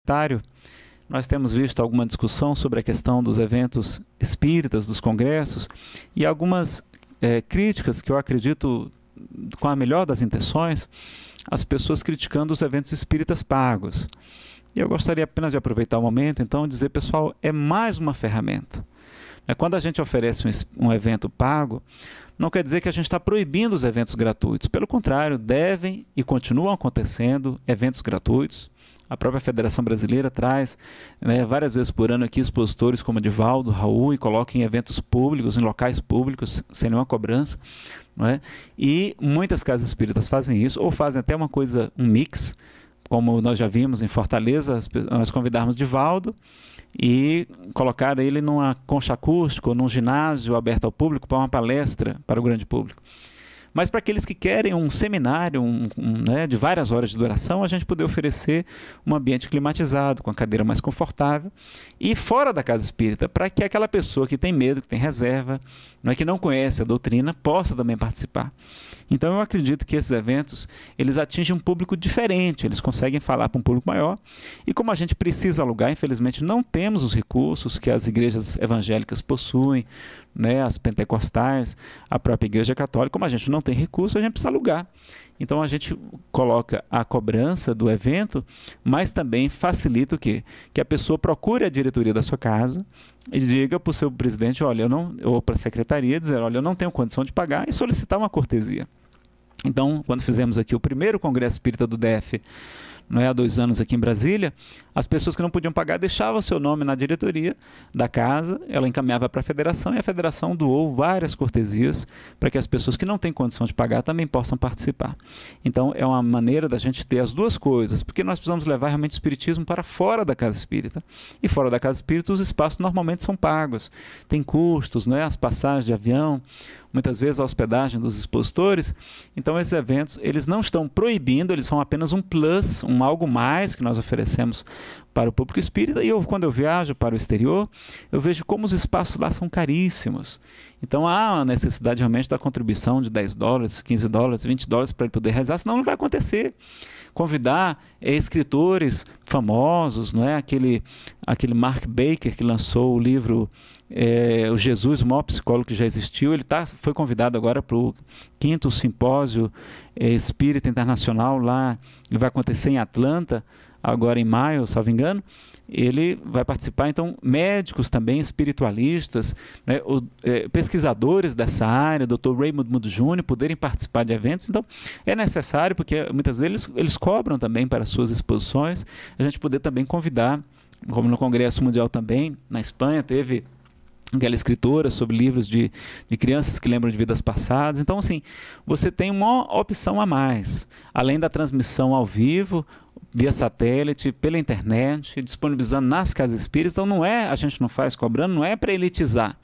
universitário, nós temos visto alguma discussão sobre a questão dos eventos espíritas, dos congressos, e algumas críticas que eu acredito, com a melhor das intenções, as pessoas criticando os eventos espíritas pagos. E eu gostaria apenas de aproveitar o momento, então, e dizer, pessoal, é mais uma ferramenta. Quando a gente oferece um evento pago, não quer dizer que a gente está proibindo os eventos gratuitos. Pelo contrário, devem e continuam acontecendo eventos gratuitos. A própria Federação Brasileira traz várias vezes por ano aqui expositores como Edivaldo, Raul, e coloca em eventos públicos, em locais públicos, sem nenhuma cobrança. Não é? E muitas casas espíritas fazem isso, ou fazem até uma coisa, um mix, como nós já vimos em Fortaleza, nós convidarmos Edivaldo e colocar ele numa concha acústica ou num ginásio aberto ao público para uma palestra para o grande público. Mas para aqueles que querem um seminário de várias horas de duração, a gente poder oferecer um ambiente climatizado, com a cadeira mais confortável, e fora da casa espírita, para que aquela pessoa que tem medo, que tem reserva, que não conhece a doutrina, possa também participar. Então eu acredito que esses eventos, eles atingem um público diferente, eles conseguem falar para um público maior, e como a gente precisa alugar, infelizmente não temos os recursos que as igrejas evangélicas possuem, as pentecostais, a própria igreja católica, como a gente não tem recurso, a gente precisa alugar. Então a gente coloca a cobrança do evento, mas também facilita o quê? Que a pessoa procure a diretoria da sua casa e diga para o seu presidente, olha, ou para a secretaria, dizer, olha, eu não tenho condição de pagar, e solicitar uma cortesia. Então, quando fizemos aqui o primeiro Congresso Espírita do DF, há 2 anos aqui em Brasília, as pessoas que não podiam pagar deixavam seu nome na diretoria da casa, ela encaminhava para a federação e a federação doou várias cortesias para que as pessoas que não têm condição de pagar também possam participar. Então é uma maneira da gente ter as duas coisas, porque nós precisamos levar realmente o espiritismo para fora da casa espírita. E fora da casa espírita os espaços normalmente são pagos, tem custos, as passagens de avião, muitas vezes a hospedagem dos expositores. Então esses eventos, eles não estão proibindo, eles são apenas um plus, um algo mais que nós oferecemos para o público espírita. E quando eu viajo para o exterior, eu vejo como os espaços lá são caríssimos. Então há a necessidade realmente da contribuição de $10, $15, $20 para ele poder realizar, senão não vai acontecer. Convidar escritores famosos, aquele Mark Baker que lançou o livro o Jesus, o maior psicólogo que já existiu, ele foi convidado agora para o 5º Simpósio Espírita Internacional lá, que vai acontecer em Atlanta, agora em maio, salvo engano. Ele vai participar, então, médicos também, espiritualistas, pesquisadores dessa área, Dr. Raymond Moody Jr., poderem participar de eventos. Então, é necessário, porque muitas vezes eles cobram também para suas exposições, a gente poder também convidar, como no Congresso Mundial também, na Espanha, teve aquela escritora sobre livros de crianças que lembram de vidas passadas. Então, assim, você tem uma opção a mais, além da transmissão ao vivo, via satélite, pela internet, disponibilizando nas casas espíritas. Então a gente não faz cobrando, não é para elitizar.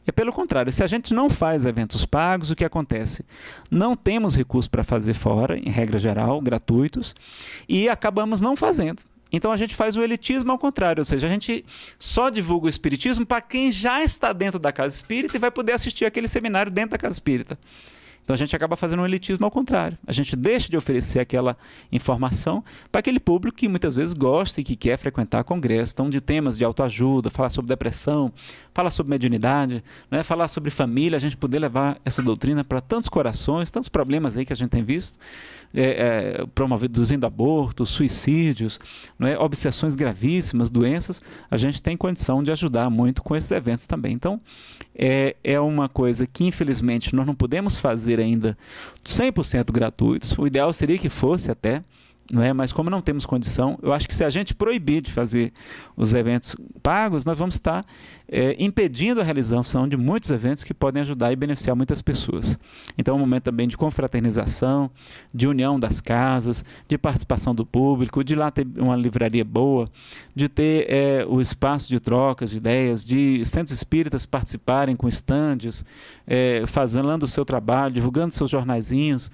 É pelo contrário, se a gente não faz eventos pagos, o que acontece? Não temos recursos para fazer fora, em regra geral, gratuitos, e acabamos não fazendo. Então a gente faz o elitismo ao contrário, ou seja, a gente só divulga o espiritismo para quem já está dentro da casa espírita e vai poder assistir aquele seminário dentro da casa espírita. Então a gente acaba fazendo um elitismo ao contrário. A gente deixa de oferecer aquela informação para aquele público que muitas vezes gosta e que quer frequentar congressos. Então, de temas de autoajuda, falar sobre depressão, falar sobre mediunidade, falar sobre família, a gente poder levar essa doutrina para tantos corações, tantos problemas aí que a gente tem visto, produzindo abortos, suicídios, obsessões gravíssimas, doenças. A gente tem condição de ajudar muito com esses eventos também. Então, é uma coisa que infelizmente nós não podemos fazer ainda 100% gratuitos. O ideal seria que fosse até, mas como não temos condição, eu acho que se a gente proibir de fazer os eventos pagos, nós vamos estar impedindo a realização de muitos eventos que podem ajudar e beneficiar muitas pessoas. Então é um momento também de confraternização, de união das casas, de participação do público, de lá ter uma livraria boa, de ter o espaço de trocas de ideias, de centros espíritas participarem com estandes, fazendo o seu trabalho, divulgando seus jornaizinhos,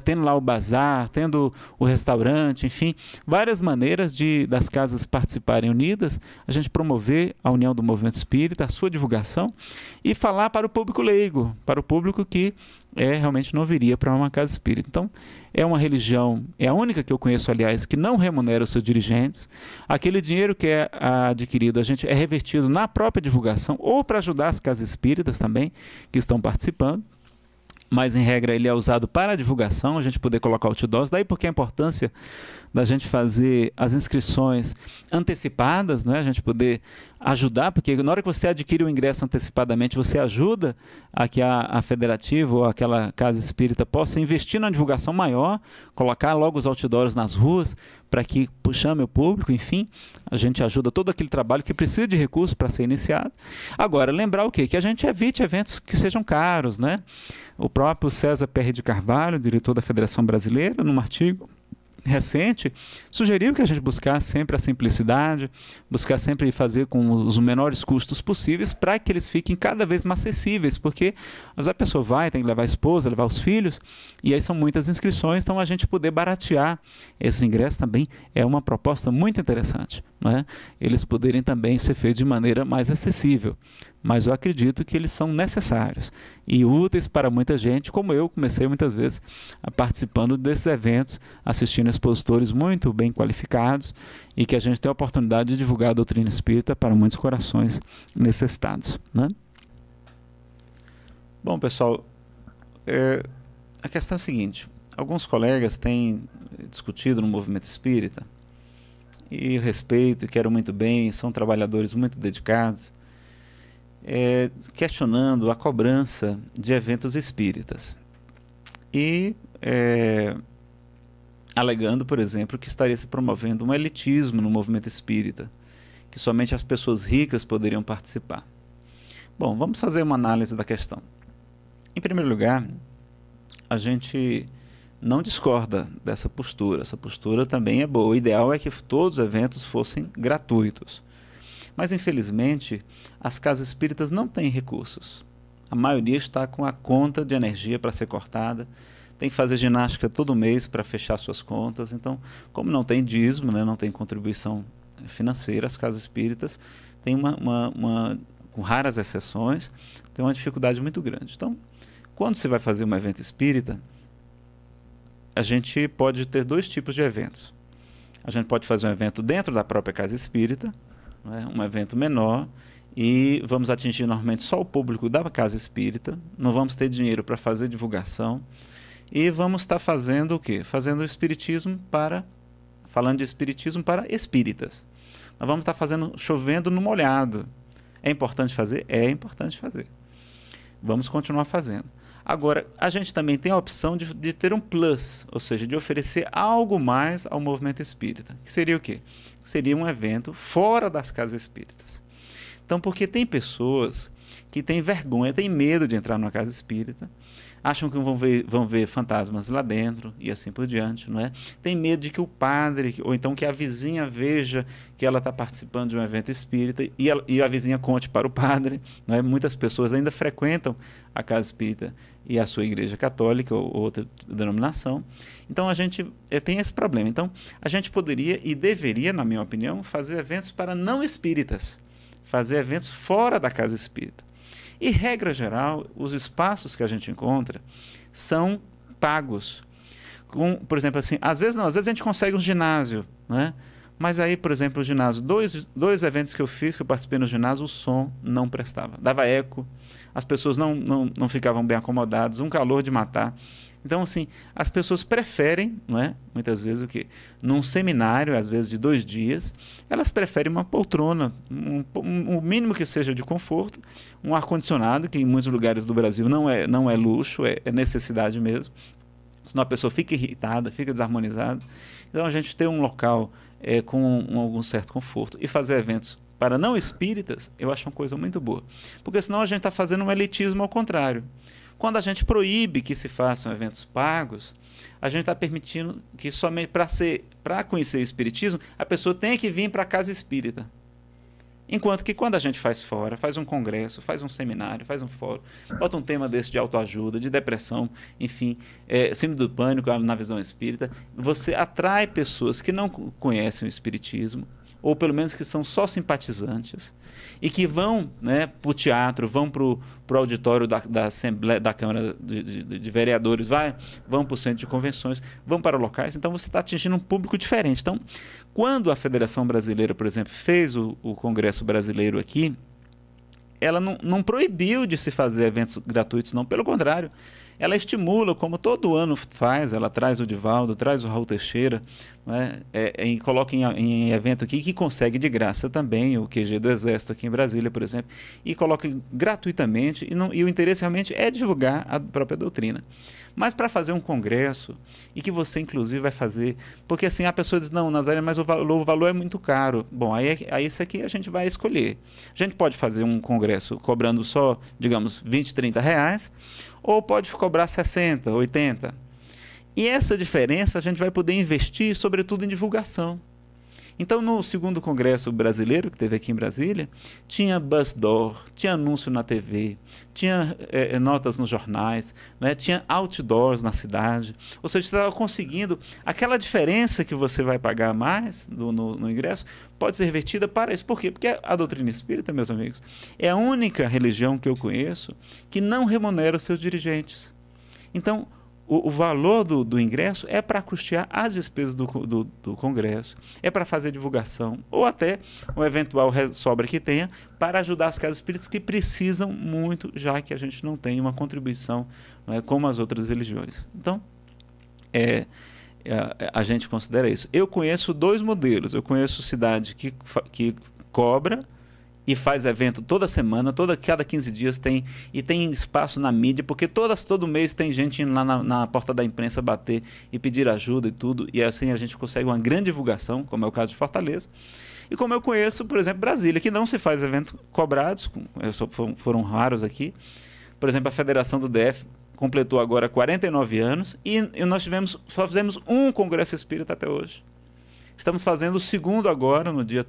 tendo lá o bazar, tendo o restaurante, enfim, várias maneiras das casas participarem unidas, a gente promover a união do movimento espírita espírita, a sua divulgação, e falar para o público leigo, para o público que realmente não viria para uma casa espírita. Então, é uma religião, é a única que eu conheço, aliás, que não remunera os seus dirigentes. Aquele dinheiro que é adquirido, a gente é revertido na própria divulgação, ou para ajudar as casas espíritas também, que estão participando. Mas, em regra, ele é usado para a divulgação, a gente poder colocar outdoors. Daí porque a importância da gente fazer as inscrições antecipadas, né? A gente poder ajudar, porque na hora que você adquire o ingresso antecipadamente, você ajuda a que a federativa ou aquela casa espírita possa investir na divulgação maior, colocar logo os outdoors nas ruas, para que chame o público, enfim, a gente ajuda todo aquele trabalho que precisa de recursos para ser iniciado. Agora, lembrar o quê? Que a gente evite eventos que sejam caros, né? O próprio César Perry de Carvalho, diretor da Federação Brasileira, num artigo recente, sugeriu que a gente buscasse sempre a simplicidade, buscar sempre fazer com os menores custos possíveis para que eles fiquem cada vez mais acessíveis, porque a pessoa tem que levar a esposa, levar os filhos, e aí são muitas inscrições, então a gente poder baratear esses ingressos também é uma proposta muito interessante, não é? Eles poderem também ser feitos de maneira mais acessível. Mas eu acredito que eles são necessários e úteis para muita gente, como eu comecei muitas vezes participando desses eventos, assistindo expositores muito bem qualificados e que a gente tem a oportunidade de divulgar a doutrina espírita para muitos corações necessitados, né? Bom, pessoal, a questão é a seguinte: alguns colegas têm discutido no movimento espírita, e eu respeito e quero muito bem, são trabalhadores muito dedicados, questionando a cobrança de eventos espíritas e alegando, por exemplo, que estaria se promovendo um elitismo no movimento espírita, que somente as pessoas ricas poderiam participar. Bom, vamos fazer uma análise da questão. Em primeiro lugar, a gente não discorda dessa postura. Essa postura também é boa. O ideal é que todos os eventos fossem gratuitos. Mas, infelizmente, as casas espíritas não têm recursos. A maioria está com a conta de energia para ser cortada, tem que fazer ginástica todo mês para fechar suas contas. Então, como não tem dízimo, né, não tem contribuição financeira, as casas espíritas têm com raras exceções, tem uma dificuldade muito grande. Então, quando você vai fazer um evento espírita, a gente pode ter dois tipos de eventos. A gente pode fazer um evento dentro da própria casa espírita, um evento menor, e vamos atingir normalmente só o público da casa espírita, não vamos ter dinheiro para fazer divulgação, e vamos estar fazendo o quê? Falando de espiritismo para espíritas. Nós vamos estar chovendo no molhado. É importante fazer? É importante fazer. Vamos continuar fazendo. Agora, a gente também tem a opção de ter um plus, ou seja, de oferecer algo mais ao movimento espírita. Que seria o quê? Seria um evento fora das casas espíritas. Então, porque tem pessoas que têm vergonha, têm medo de entrar numa casa espírita, acham que vão ver fantasmas lá dentro e assim por diante, não é? Tem medo de que o padre, ou então que a vizinha veja que ela está participando de um evento espírita e a vizinha conte para o padre, não é? Muitas pessoas ainda frequentam a casa espírita e a sua igreja católica ou outra denominação. Então a gente tem esse problema. Então a gente poderia e deveria, na minha opinião, fazer eventos para não espíritas, fazer eventos fora da casa espírita. E, regra geral, os espaços que a gente encontra são pagos. Por exemplo, assim, às vezes a gente consegue um ginásio, né? Mas aí, por exemplo, o ginásio, dois eventos que eu fiz, que eu participei no ginásio, o som não prestava. Dava eco, as pessoas não ficavam bem acomodadas, um calor de matar. Então, assim, as pessoas preferem, não é? Muitas vezes o quê? Num seminário, às vezes de 2 dias, elas preferem uma poltrona, o mínimo que seja de conforto, um ar-condicionado, que em muitos lugares do Brasil não é luxo, é necessidade mesmo. Senão a pessoa fica irritada, fica desarmonizada. Então, a gente ter um local com algum certo conforto e fazer eventos para não espíritas, eu acho uma coisa muito boa. Porque senão a gente está fazendo um elitismo ao contrário. Quando a gente proíbe que se façam eventos pagos, a gente está permitindo que somente para conhecer o espiritismo, a pessoa tenha que vir para a casa espírita. Enquanto que quando a gente faz fora, faz um congresso, faz um seminário, faz um fórum, bota um tema desse de autoajuda, de depressão, enfim, síndrome do pânico na visão espírita, você atrai pessoas que não conhecem o espiritismo, ou pelo menos que são só simpatizantes, e que vão, né, para o teatro, vão para o auditório da Assembleia, da Câmara de Vereadores, vão para o centro de convenções, vão para locais. Então você está atingindo um público diferente. Então, quando a Federação Brasileira, por exemplo, fez o Congresso Brasileiro aqui, ela não proibiu de se fazer eventos gratuitos, não. Pelo contrário, ela estimula, como todo ano faz, ela traz o Divaldo, traz o Raul Teixeira, né, e coloca em evento aqui que consegue de graça também, o QG do Exército aqui em Brasília, por exemplo, e coloca gratuitamente, e o interesse realmente é divulgar a própria doutrina. Mas para fazer um congresso, e que você inclusive vai fazer, porque assim a pessoa diz, não, Nazaré, mas o valor é muito caro. Bom, aí isso aqui a gente vai escolher. A gente pode fazer um congresso cobrando só, digamos, 20, 30 reais, ou pode cobrar 60, 80. E essa diferença a gente vai poder investir, sobretudo, em divulgação. Então, no segundo Congresso Brasileiro, que teve aqui em Brasília, tinha bus door, tinha anúncio na TV, tinha notas nos jornais, né, tinha outdoors na cidade. Ou seja, você estava conseguindo aquela diferença que você vai pagar mais no ingresso, pode ser revertida para isso. Por quê? Porque a doutrina espírita, meus amigos, é a única religião que eu conheço que não remunera os seus dirigentes. Então, o valor do ingresso é para custear as despesas do congresso, é para fazer divulgação, ou até uma eventual sobra que tenha, para ajudar as casas espíritas que precisam muito, já que a gente não tem uma contribuição, não é, como as outras religiões. Então, a gente considera isso. Eu conheço dois modelos. Eu conheço cidade que cobra e faz evento toda semana, cada 15 dias tem espaço na mídia, porque todo mês tem gente indo lá na porta da imprensa bater e pedir ajuda e tudo, e assim a gente consegue uma grande divulgação, como é o caso de Fortaleza. E como eu conheço, por exemplo, Brasília, que não se faz eventos cobrados, foram raros aqui. Por exemplo, a Federação do DF completou agora 49 anos e nós só fizemos um congresso espírita até hoje. Estamos fazendo o segundo agora, nos dias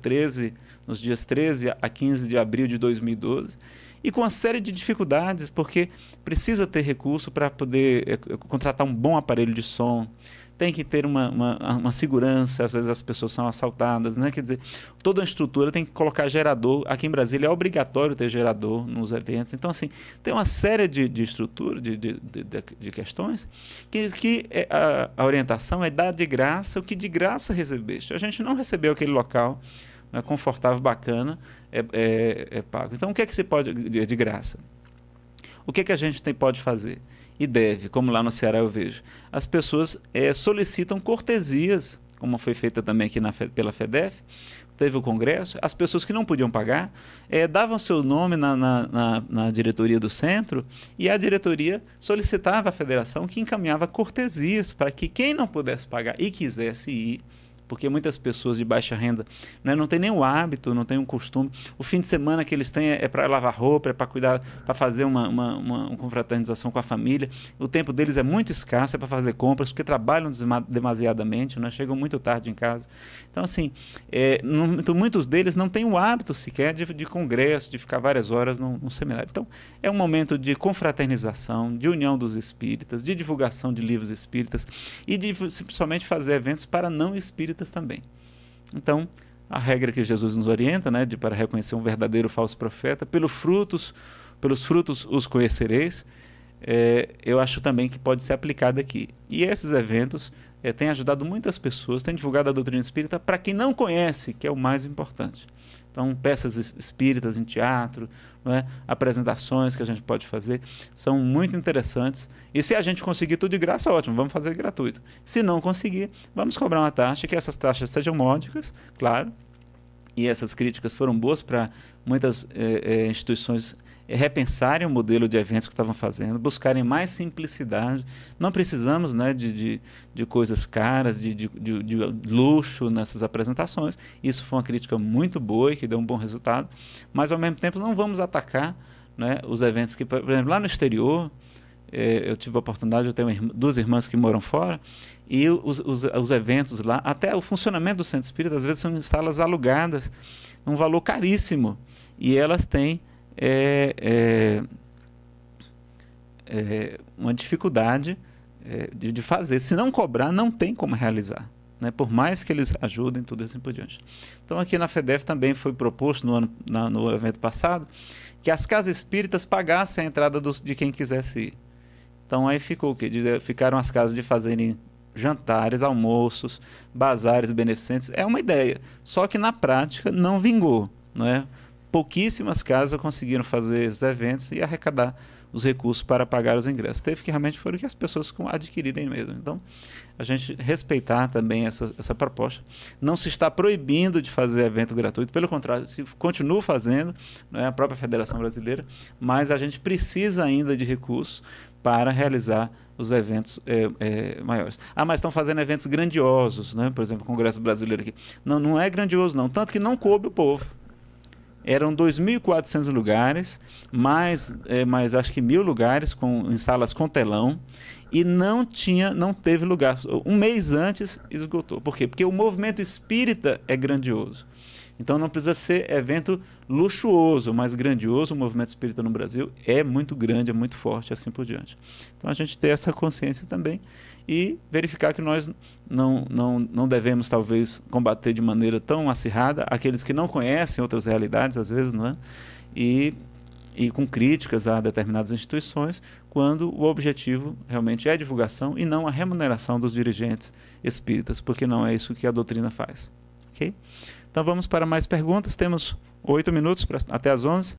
13 a 15 de abril de 2012, e com uma série de dificuldades, porque precisa ter recurso para poder contratar um bom aparelho de som, tem que ter uma segurança, às vezes as pessoas são assaltadas, né? Quer dizer, toda a estrutura tem que colocar gerador. Aqui em Brasília é obrigatório ter gerador nos eventos. Então, assim, tem uma série de estrutura, de questões, que a orientação é dar de graça o que de graça recebeste. A gente não recebeu aquele local, né, confortável, bacana, é pago. Então, o que é que se pode de graça? O que é que a gente pode fazer? E deve, como lá no Ceará eu vejo. As pessoas solicitam cortesias, como foi feita também aqui pela FEDEF, teve o congresso, as pessoas que não podiam pagar davam seu nome na diretoria do centro, e a diretoria solicitava à federação que encaminhava cortesias para que quem não pudesse pagar e quisesse ir, porque muitas pessoas de baixa renda, né, não tem nem o hábito, não tem um costume. O fim de semana que eles têm é para lavar roupa, é para cuidar, para fazer uma confraternização com a família. O tempo deles é muito escasso, é para fazer compras, porque trabalham demasiadamente, né, chegam muito tarde em casa. Então, assim, muitos deles não têm o hábito sequer de congresso, de ficar várias horas num seminário. Então, é um momento de confraternização, de união dos espíritas, de divulgação de livros espíritas e de simplesmente fazer eventos para não espíritas também. Então, a regra que Jesus nos orienta, né, para reconhecer um verdadeiro falso profeta, pelos frutos os conhecereis, eu acho também que pode ser aplicado aqui. E esses eventos têm ajudado muitas pessoas, têm divulgado a doutrina espírita para quem não conhece, que é o mais importante. Então, peças espíritas em teatro, não é? Apresentações que a gente pode fazer, são muito interessantes. E se a gente conseguir tudo de graça, ótimo, vamos fazer gratuito. Se não conseguir, vamos cobrar uma taxa, que essas taxas sejam módicas, claro. E essas críticas foram boas para muitas instituições repensarem o modelo de eventos que estavam fazendo, buscarem mais simplicidade. Não precisamos, né, de coisas caras, de luxo nessas apresentações. Isso foi uma crítica muito boa e que deu um bom resultado, mas ao mesmo tempo não vamos atacar, né, os eventos que, por exemplo, lá no exterior, eu tive a oportunidade, eu tenho duas irmãs que moram fora, e os eventos lá, até o funcionamento do centro espírita, às vezes são salas alugadas, um valor caríssimo, e elas têm uma dificuldade de fazer. Se não cobrar, não tem como realizar. né, por mais que eles ajudem, tudo assim por diante. Então aqui na FEDEF também foi proposto no evento passado que as casas espíritas pagassem a entrada de quem quisesse ir. Então aí ficou o quê? Ficaram as casas de fazerem jantares, almoços, bazares beneficentes. É uma ideia, só que na prática não vingou, não é? Pouquíssimas casas conseguiram fazer esses eventos e arrecadar os recursos para pagar os ingressos. Teve que realmente foram que as pessoas adquirirem mesmo. Então, a gente respeitar também essa proposta. Não se está proibindo de fazer evento gratuito, pelo contrário, se continua fazendo, não é, a própria Federação Brasileira, mas a gente precisa ainda de recursos para realizar os eventos maiores. Mas estão fazendo eventos grandiosos, né? Por exemplo, o Congresso Brasileiro aqui. Não, não é grandioso não, tanto que não coube o povo. Eram 2.400 lugares, mais acho que 1.000 lugares em salas com telão, e não teve lugar. Um mês antes esgotou. Por quê? Porque o movimento espírita é grandioso. Então não precisa ser evento luxuoso, mas grandioso. O movimento espírita no Brasil é muito grande, é muito forte, assim por diante. Então a gente ter essa consciência também e verificar que nós não devemos talvez combater de maneira tão acirrada aqueles que não conhecem outras realidades, às vezes, não é? E com críticas a determinadas instituições, quando o objetivo realmente é a divulgação e não a remuneração dos dirigentes espíritas, porque não é isso que a doutrina faz. Ok? Então vamos para mais perguntas. Temos 8 minutos até as 11.